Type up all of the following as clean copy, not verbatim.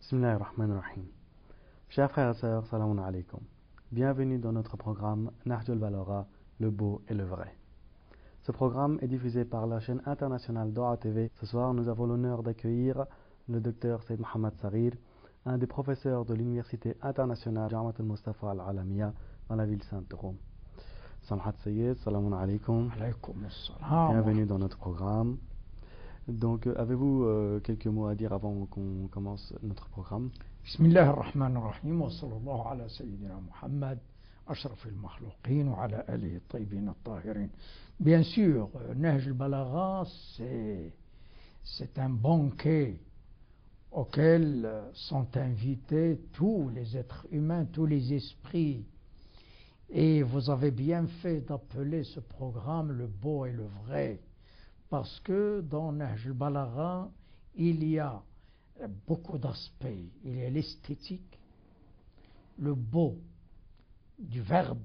Bismillahirrahmanirrahim. Chers frères et sœurs, salam alaikum. Bienvenue dans notre programme Nahj al-Balagha, le beau et le vrai. Ce programme est diffusé par la chaîne internationale Doha TV. Ce soir, nous avons l'honneur d'accueillir le docteur Saïd Mohamed Sarir, un des professeurs de l'université internationale Jamiat al-Mustafa al-Alamiya dans la ville sainte de Rome. Samhat Sayyid, salam alaikum. Bienvenue dans notre programme. Donc, avez-vous quelques mots à dire avant qu'on commence notre programme? Bismillah ar-Rahman ar-Rahim wa sallallahu ala Sayyidina Muhammad, ashraf al-makhlouqin wa ala alihi at-tayyibin at-tahirin. Bien sûr, Nahj al-Balagha, c'est un banquet auquel sont invités tous les êtres humains, tous les esprits. Et vous avez bien fait d'appeler ce programme le beau et le vrai. Parce que dans Nahj al-Balagha, il y a beaucoup d'aspects. Il y a l'esthétique, le beau du verbe,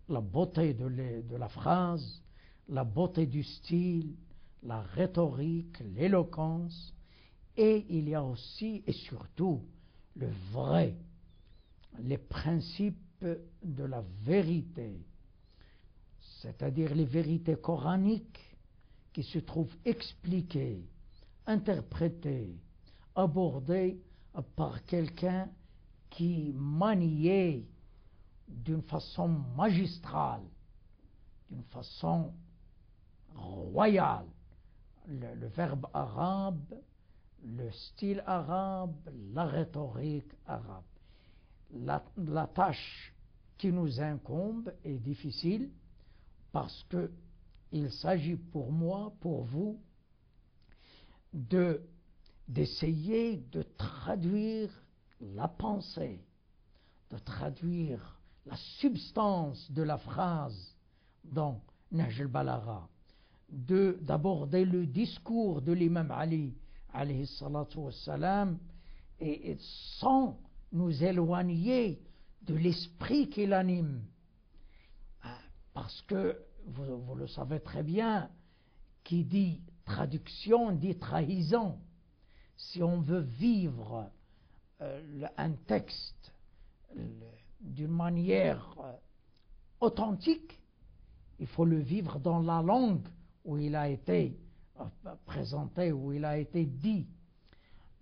la beauté de la phrase, la beauté du style, la rhétorique, l'éloquence. Et il y a aussi et surtout le vrai, les principes de la vérité, c'est-à-dire les vérités coraniques qui se trouvent expliquées, interprétées, abordées par quelqu'un qui maniait d'une façon magistrale, d'une façon royale, le verbe arabe, le style arabe, la rhétorique arabe. La tâche qui nous incombe est difficile parce que il s'agit pour moi, pour vous, d'essayer de traduire la pensée, de traduire la substance de la phrase dans Nahj al-Balagha, d'aborder le discours de l'imam Ali, alayhi salatu wassalam, et sans nous éloigner de l'esprit qui l'anime. Parce que vous le savez très bien, qui dit traduction dit trahison. Si on veut vivre un texte d'une manière authentique, il faut le vivre dans la langue où il a été présenté, où il a été dit.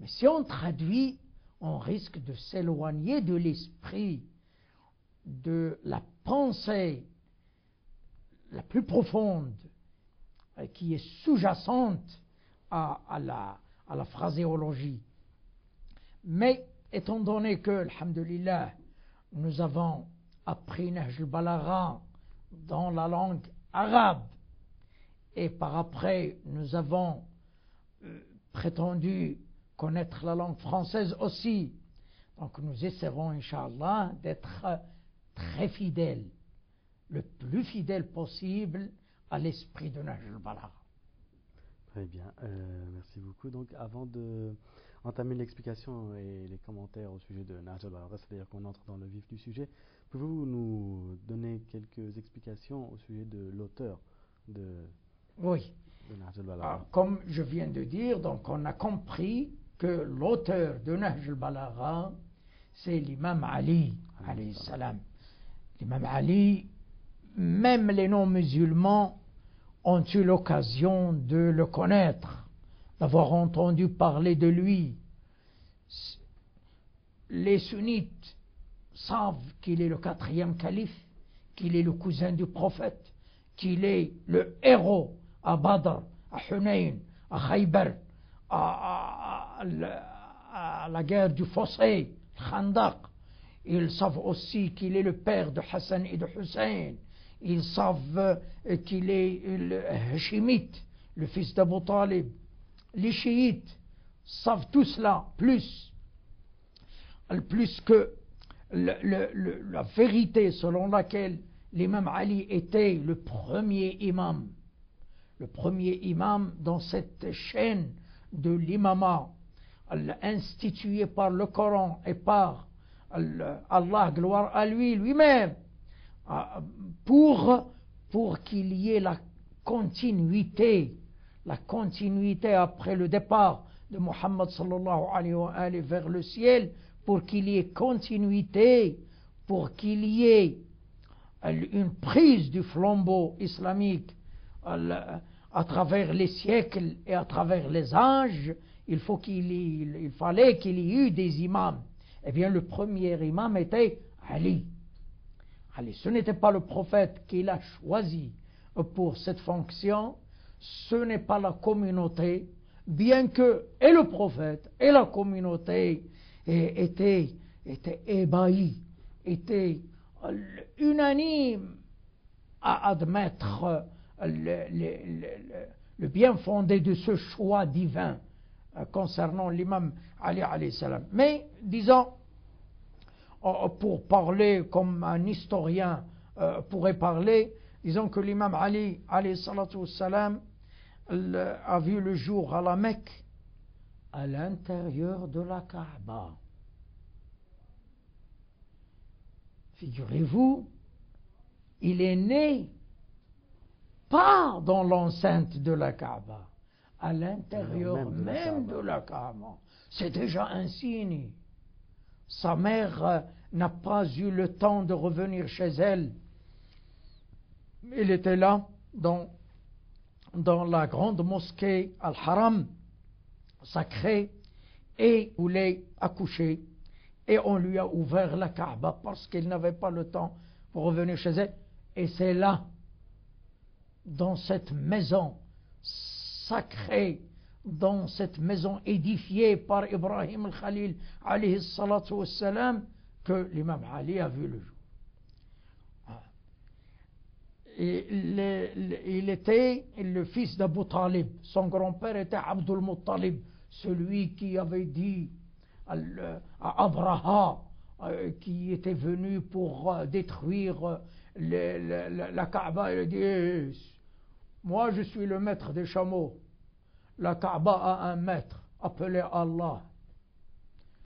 Mais si on traduit, on risque de s'éloigner de l'esprit, de la pensée la plus profonde, qui est sous-jacente à la phraséologie. Mais étant donné que, alhamdulillah, nous avons appris Nahj al-Balagha dans la langue arabe, et par après nous avons prétendu connaître la langue française aussi, donc nous essaierons, Inch'Allah, d'être très fidèles, le plus fidèle possible à l'esprit de Nahj al-Balagha. Très bien, merci beaucoup. Donc avant d'entamer l'explication et les commentaires au sujet de Nahj al-Balagha, c'est-à-dire qu'on entre dans le vif du sujet, pouvez-vous nous donner quelques explications au sujet de l'auteur de Nahj al-Balagha? Comme je viens de dire, donc on a compris que l'auteur de Nahj al-Balagha, c'est l'imam Ali, alayhi salam. L'imam Ali, même les non-musulmans ont eu l'occasion de le connaître, d'avoir entendu parler de lui. Les sunnites savent qu'il est le 4e calife, qu'il est le cousin du prophète, qu'il est le héros à Badr, à Hunayn, à Khaybar, à la guerre du fossé, Khandaq. Ils savent aussi qu'il est le père de Hassan et de Hussein. Ils savent qu'il est le Hashimite, le fils d'Abu Talib. Les chiites savent tout cela, plus que la vérité selon laquelle l'imam Ali était le premier imam dans cette chaîne de l'imama instituée par le Coran et par Allah, gloire à lui-même, pour qu'il y ait la continuité après le départ de Muhammad sallallahu alayhi wa alayhi vers le ciel, pour qu'il y ait continuité, pour qu'il y ait une prise du flambeau islamique à travers les siècles et à travers les âges, il fallait qu'il y ait eu des imams. Eh bien, le premier imam était Ali. Ali, ce n'était pas le prophète qui l'a choisi pour cette fonction, ce n'est pas la communauté, bien que et le prophète et la communauté étaient ébahis, étaient unanimes à admettre le bien fondé de ce choix divin concernant l'imam Ali alayhi salam. Mais, disons, pour parler comme un historien pourrait parler, disons que l'imam Ali alayhi salam a vu le jour à la Mecque, à l'intérieur de la Kaaba. Figurez-vous, il est né pas dans l'enceinte de la Kaaba, à l'intérieur même de la Kaaba. C'est déjà un signe. Sa mère n'a pas eu le temps de revenir chez elle. Il était là, dans la grande mosquée Al-Haram, sacrée, et voulait accoucher. Et on lui a ouvert la Kaaba parce qu'il n'avait pas le temps pour revenir chez elle. Et c'est là, dans cette maison sacrée, dans cette maison édifiée par Ibrahim al-Khalil alayhi salatu wassalam, que l'imam Ali a vu le jour. Il était le fils d'Abu Talib. Son grand-père était Abdul Muttalib, celui qui avait dit à Abraha, qui était venu pour détruire la Kaaba. Il a dit: moi je suis le maître des chameaux, la Kaaba a un maître appelé Allah,